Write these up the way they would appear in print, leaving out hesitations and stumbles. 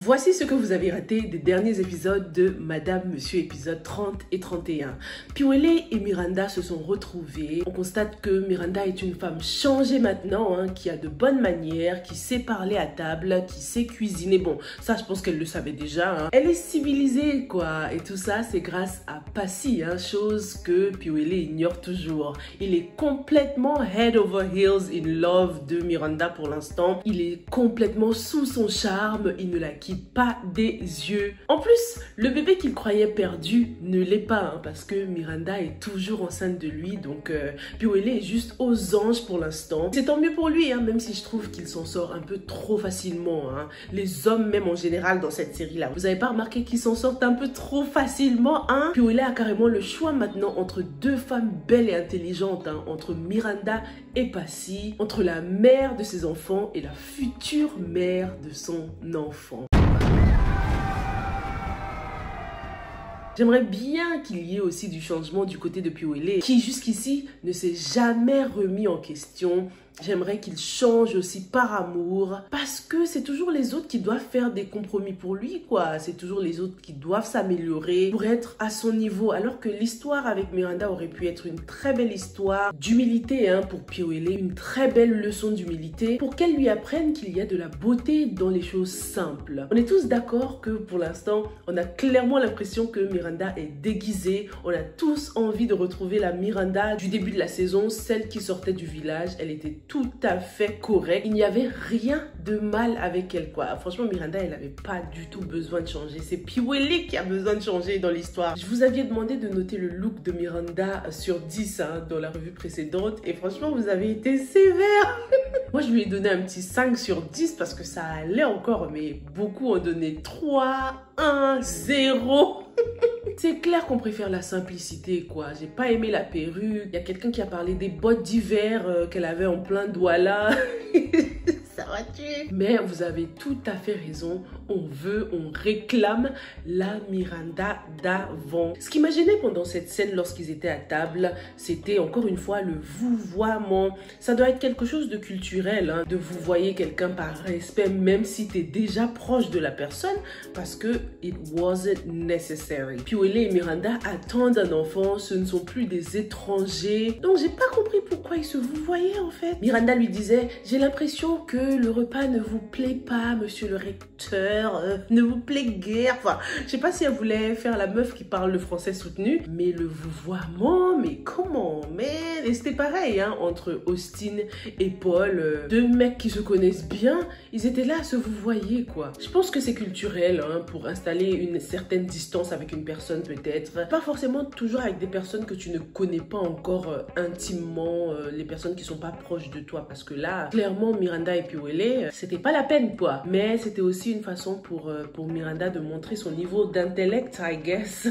Voici ce que vous avez raté des derniers épisodes de Madame Monsieur, épisode 30 et 31. Piwele et Miranda se sont retrouvés. On constate que Miranda est une femme changée maintenant, qui a de bonnes manières, qui sait parler à table, qui sait cuisiner. Bon, ça je pense qu'elle le savait déjà. Elle est civilisée quoi. Et tout ça c'est grâce à Passy, chose que Piwele ignore toujours. Il est complètement head over heels in love de Miranda pour l'instant. Il est complètement sous son charme. Il ne la quitte pas des yeux. En plus, le bébé qu'il croyait perdu ne l'est pas, parce que Miranda est toujours enceinte de lui, donc Piwele est juste aux anges pour l'instant. C'est tant mieux pour lui, même si je trouve qu'il s'en sort un peu trop facilement. Les hommes même en général dans cette série-là. Vous avez pas remarqué qu'ils s'en sortent un peu trop facilement, Piwele a carrément le choix maintenant entre deux femmes belles et intelligentes, entre Miranda et Passy, entre la mère de ses enfants et la future mère de son enfant. J'aimerais bien qu'il y ait aussi du changement du côté de Piwele, qui jusqu'ici ne s'est jamais remis en question. J'aimerais qu'il change aussi par amour, parce que c'est toujours les autres qui doivent faire des compromis pour lui, quoi. C'est toujours les autres qui doivent s'améliorer pour être à son niveau, alors que l'histoire avec Miranda aurait pu être une très belle histoire d'humilité pour Piwele, une très belle leçon d'humilité pour qu'elle lui apprenne qu'il y a de la beauté dans les choses simples. On est tous d'accord que pour l'instant, on a clairement l'impression que Miranda est déguisée. On a tous envie de retrouver la Miranda du début de la saison, celle qui sortait du village. Elle était tout à fait correcte. Il n'y avait rien de mal avec elle, quoi. Franchement, Miranda, elle n'avait pas du tout besoin de changer. C'est Piwele qui a besoin de changer dans l'histoire. Je vous avais demandé de noter le look de Miranda sur 10 dans la revue précédente. Et franchement, vous avez été sévère. Moi, je lui ai donné un petit 5 sur 10 parce que ça allait encore. Mais beaucoup ont donné 3, 1, 0. C'est clair qu'on préfère la simplicité, quoi. J'ai pas aimé la perruque. Il y a quelqu'un qui a parlé des bottes d'hiver qu'elle avait en plein Douala. Ça va tuer. Mais vous avez tout à fait raison. On réclame la Miranda d'avant. Ce qui m'a gêné pendant cette scène lorsqu'ils étaient à table, c'était encore une fois le vouvoiement. Ça doit être quelque chose de culturel, de vouvoyer quelqu'un par respect, même si tu es déjà proche de la personne, parce que it wasn't necessary. Piwele et Miranda attendent un enfant, ce ne sont plus des étrangers. Donc j'ai pas compris pourquoi ils se vouvoyaient en fait. Miranda lui disait, j'ai l'impression que le repas ne vous plaît pas, monsieur le recteur, ne vous plaît guère. Enfin, je sais pas si elle voulait faire la meuf qui parle le français soutenu, mais le vouvoiement, mais comment, man? Et c'était pareil, entre Austin et Paul, deux mecs qui se connaissent bien, ils étaient là à se vouvoyer, quoi. Je pense que c'est culturel, pour installer une certaine distance avec une personne peut-être. Pas forcément toujours avec des personnes que tu ne connais pas encore intimement, les personnes qui sont pas proches de toi, parce que là, clairement, Miranda et Piwele, c'était pas la peine, quoi. Mais c'était aussi une façon pour Miranda de montrer son niveau d'intellect, I guess.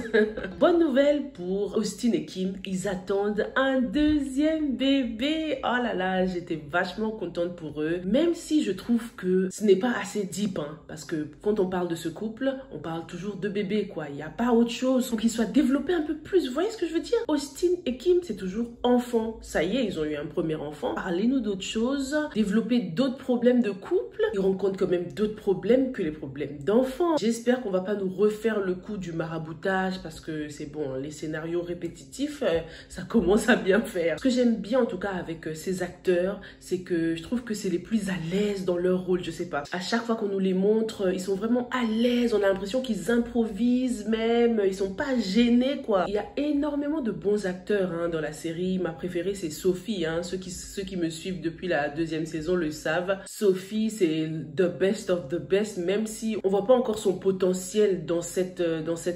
Bonne nouvelle pour Austin et Kim, ils attendent un deuxième bébé. Oh là là, j'étais vachement contente pour eux, même si je trouve que ce n'est pas assez deep, parce que quand on parle de ce couple, on parle toujours de bébé, quoi. Il n'y a pas autre chose. Faut qu'ils soient développés un peu plus. Vous voyez ce que je veux dire? Austin et Kim, c'est toujours enfant. Ça y est, ils ont eu un premier enfant. Parlez-nous d'autres choses. Développer d'autres problèmes de couple. Ils rencontrent quand même d'autres problèmes que les problèmes d'enfants. J'espère qu'on va pas nous refaire le coup du maraboutage parce que c'est bon, les scénarios répétitifs, ça commence à bien faire. Ce que j'aime bien en tout cas avec ces acteurs, c'est que je trouve que c'est les plus à l'aise dans leur rôle, je sais pas. À chaque fois qu'on nous les montre, ils sont vraiment à l'aise. On a l'impression qu'ils improvisent même. Ils sont pas gênés, quoi. Il y a énormément de bons acteurs dans la série. Ma préférée, c'est Sophie. Ceux qui me suivent depuis la deuxième saison le savent. Sophie, c'est the best of the best, même si on voit pas encore son potentiel dans cette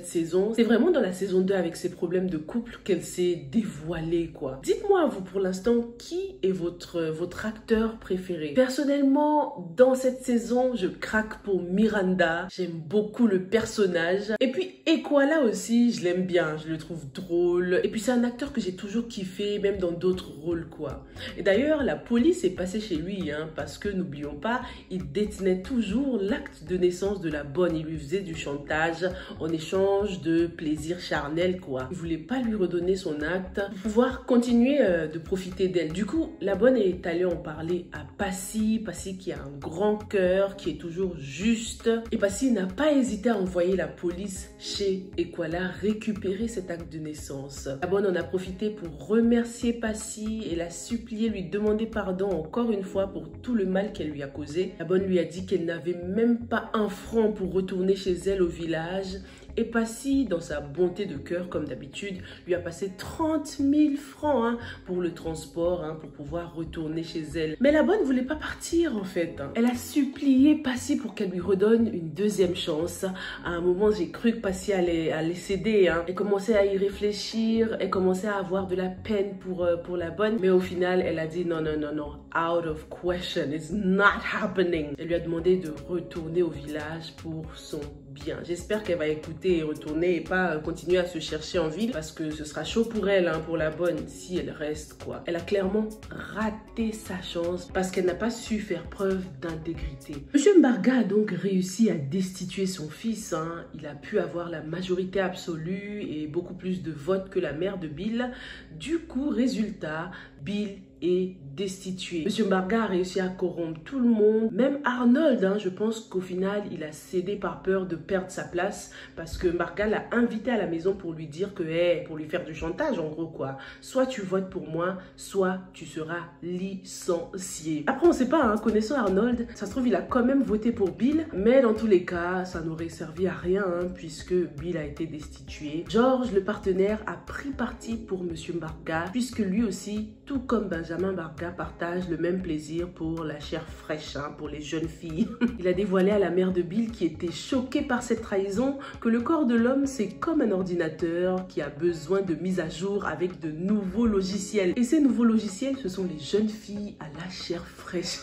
saison. C'est vraiment dans la saison 2 avec ses problèmes de couple qu'elle s'est dévoilée, quoi. Dites-moi, vous, pour l'instant, qui est votre acteur préféré? Personnellement, dans cette saison, je craque pour Miranda. J'aime beaucoup le personnage. Et puis, Ekwala aussi, je l'aime bien. Je le trouve drôle. Et puis, c'est un acteur que j'ai toujours kiffé, même dans d'autres rôles, quoi. Et d'ailleurs, la police est passée chez lui, parce que n'oubliez n'oublions pas, il détenait toujours l'acte de naissance de la bonne. Il lui faisait du chantage en échange de plaisir charnel, quoi. Il voulait pas lui redonner son acte pour pouvoir continuer de profiter d'elle. Du coup, la bonne est allée en parler à Passy. Passy qui a un grand cœur, qui est toujours juste. Et Passy n'a pas hésité à envoyer la police chez Ekwala récupérer cet acte de naissance. La bonne en a profité pour remercier Passy et la supplier, lui demander pardon encore une fois pour tout le mal qu'elle lui a causé. La bonne lui a dit qu'elle n'avait même pas un franc pour retourner chez elle au village. Et Passy, dans sa bonté de cœur, comme d'habitude, lui a passé 30 000 francs pour le transport, pour pouvoir retourner chez elle. Mais la bonne ne voulait pas partir, en fait. Elle a supplié Passy pour qu'elle lui redonne une deuxième chance. À un moment, j'ai cru que Passy allait céder. Elle commençait à y réfléchir. Elle commençait à avoir de la peine pour la bonne. Mais au final, elle a dit non, non, non, non. Out of question. It's not happening. Elle lui a demandé de retourner au village pour son bien. J'espère qu'elle va écouter et retourner et pas continuer à se chercher en ville parce que ce sera chaud pour elle, pour la bonne, si elle reste, quoi. Elle a clairement raté sa chance parce qu'elle n'a pas su faire preuve d'intégrité. Monsieur Mbarga a donc réussi à destituer son fils. Il a pu avoir la majorité absolue et beaucoup plus de votes que la mère de Bill. Du coup, résultat, Bill est destitué. Monsieur Mbarga a réussi à corrompre tout le monde, même Arnold. Je pense qu'au final, il a cédé par peur de perdre sa place parce que Mbarga l'a invité à la maison pour lui dire que, pour lui faire du chantage en gros, quoi. Soit tu votes pour moi, soit tu seras licencié. Après, on sait pas, connaissant Arnold, ça se trouve, il a quand même voté pour Bill, mais dans tous les cas, ça n'aurait servi à rien puisque Bill a été destitué. George, le partenaire, a pris parti pour Monsieur Mbarga puisque lui aussi, tout comme Benjamin Mbarga, partage le même plaisir pour la chair fraîche, pour les jeunes filles. Il a dévoilé à la mère de Bill, qui était choquée par cette trahison, que le corps de l'homme, c'est comme un ordinateur qui a besoin de mise à jour avec de nouveaux logiciels. Et ces nouveaux logiciels, ce sont les jeunes filles à la chair fraîche.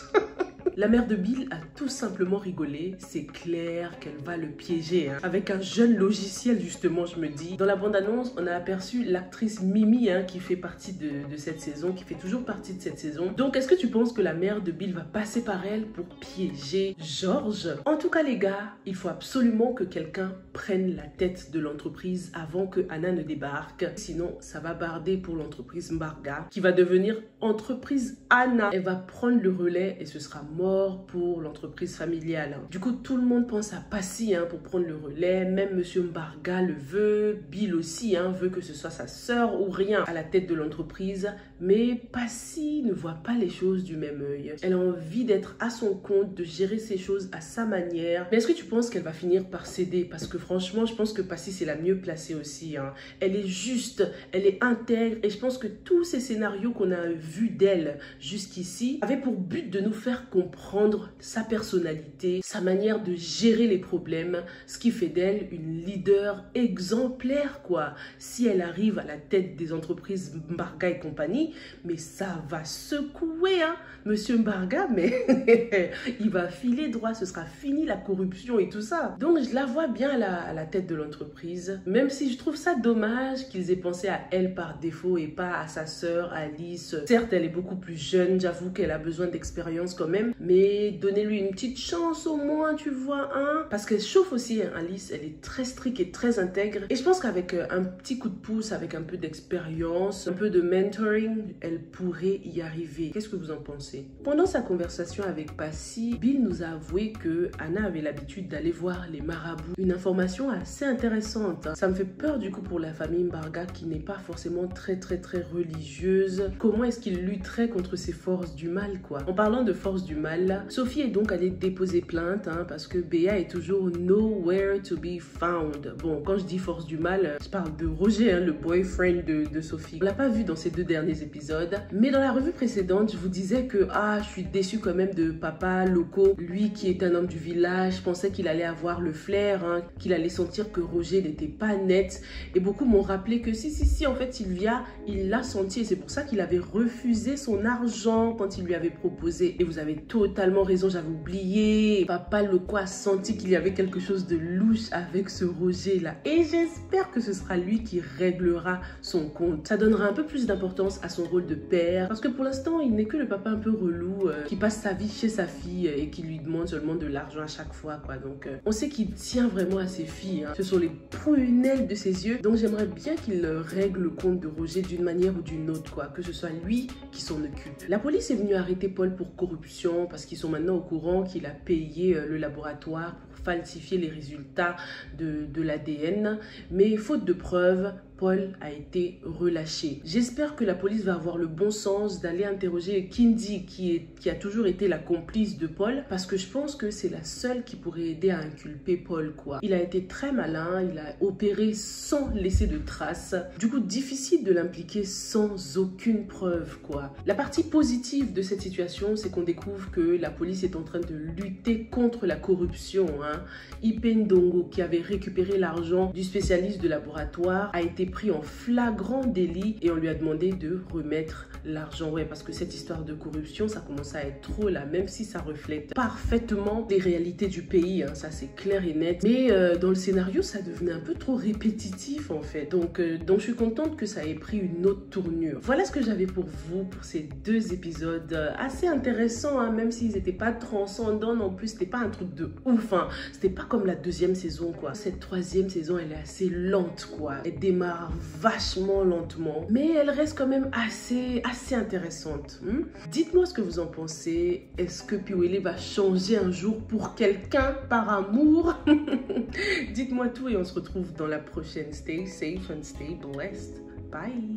La mère de Bill a tout simplement rigolé. C'est clair qu'elle va le piéger. Avec un jeune logiciel, justement, je me dis. Dans la bande-annonce, on a aperçu l'actrice Mimi qui fait partie de cette saison, qui fait toujours partie de cette saison. Donc, est-ce que tu penses que la mère de Bill va passer par elle pour piéger George? En tout cas, les gars, il faut absolument que quelqu'un prenne la tête de l'entreprise avant que Anna ne débarque. Sinon, ça va barder pour l'entreprise Mbarga, qui va devenir entreprise Anna. Elle va prendre le relais et ce sera mort pour l'entreprise familiale. Du coup, tout le monde pense à Passy pour prendre le relais. Même Monsieur Mbarga le veut. Bill aussi veut que ce soit sa sœur ou rien à la tête de l'entreprise. Mais Passy ne voit pas les choses du même œil. Elle a envie d'être à son compte, de gérer ses choses à sa manière. Mais est-ce que tu penses qu'elle va finir par céder? Parce que franchement, je pense que Passy, c'est la mieux placée aussi. Elle est juste, elle est intègre. Et je pense que tous ces scénarios qu'on a vus d'elle jusqu'ici avaient pour but de nous faire comprendre sa personnalité, sa manière de gérer les problèmes, ce qui fait d'elle une leader exemplaire, quoi. Si elle arrive à la tête des entreprises Mbarga et compagnie, mais ça va secouer, Monsieur Mbarga, mais il va filer droit, ce sera fini la corruption et tout ça. Donc je la vois bien à la tête de l'entreprise, même si je trouve ça dommage qu'ils aient pensé à elle par défaut et pas à sa sœur Alice. Certes, elle est beaucoup plus jeune, j'avoue qu'elle a besoin d'expérience quand même, mais donnez-lui une petite chance au moins, tu vois, parce qu'elle chauffe aussi, Alice, elle est très stricte et très intègre, et je pense qu'avec un petit coup de pouce, avec un peu d'expérience, un peu de mentoring, elle pourrait y arriver. Qu'est-ce que vous en pensez? Pendant sa conversation avec Passy, Bill nous a avoué que Anna avait l'habitude d'aller voir les marabouts. Une information assez intéressante. Ça me fait peur du coup pour la famille Mbarga qui n'est pas forcément très religieuse. Comment est-ce qu'il lutterait contre ces forces du mal, quoi? En parlant de forces du mal, Sophie est donc allée déposer plainte parce que Béa est toujours nowhere to be found. Bon, quand je dis force du mal, je parle de Roger, le boyfriend de Sophie. On l'a pas vu dans ces 2 derniers épisodes, mais dans la revue précédente, je vous disais que je suis déçue quand même de papa Loco, lui qui est un homme du village. Je pensais qu'il allait avoir le flair, qu'il allait sentir que Roger n'était pas net, et beaucoup m'ont rappelé que si, en fait Sylvia, il l'a senti, et c'est pour ça qu'il avait refusé son argent quand il lui avait proposé. Et vous avez tous totalement raison, j'avais oublié. Papa Loco a senti qu'il y avait quelque chose de louche avec ce Roger là. Et j'espère que ce sera lui qui réglera son compte. Ça donnera un peu plus d'importance à son rôle de père. Parce que pour l'instant, il n'est que le papa un peu relou qui passe sa vie chez sa fille et qui lui demande seulement de l'argent à chaque fois, quoi. Donc, on sait qu'il tient vraiment à ses filles. Hein. Ce sont les prunelles de ses yeux. Donc, j'aimerais bien qu'il règle le compte de Roger d'une manière ou d'une autre, quoi. Que ce soit lui qui s'en occupe. La police est venue arrêter Paul pour corruption parce qu'ils sont maintenant au courant qu'il a payé le laboratoire pour falsifier les résultats de l'ADN. Mais faute de preuves, Paul a été relâché. J'espère que la police va avoir le bon sens d'aller interroger Kindy qui a toujours été la complice de Paul parce que je pense que c'est la seule qui pourrait aider à inculper Paul, quoi. Il a été très malin, il a opéré sans laisser de traces. Du coup, difficile de l'impliquer sans aucune preuve, quoi. La partie positive de cette situation, c'est qu'on découvre que la police est en train de lutter contre la corruption. Hein. Ipendongo, qui avait récupéré l'argent du spécialiste de laboratoire, a été pris en flagrant délit et on lui a demandé de remettre l'argent. Ouais, parce que cette histoire de corruption, ça commence à être trop là, même si ça reflète parfaitement les réalités du pays, hein, ça c'est clair et net. Mais dans le scénario, ça devenait un peu trop répétitif en fait. Donc je suis contente que ça ait pris une autre tournure. Voilà ce que j'avais pour vous pour ces 2 épisodes assez intéressants, hein, même s'ils n'étaient pas transcendants non plus. C'était pas un truc de ouf, hein. C'était pas comme la 2e saison, quoi. Cette 3e saison, elle est assez lente, quoi. Elle démarre vachement lentement, mais elle reste quand même assez intéressante. Dites-moi ce que vous en pensez. Est-ce que Piwele va changer un jour pour quelqu'un par amour? Dites-moi tout et on se retrouve dans la prochaine. Stay safe and stay blessed. Bye.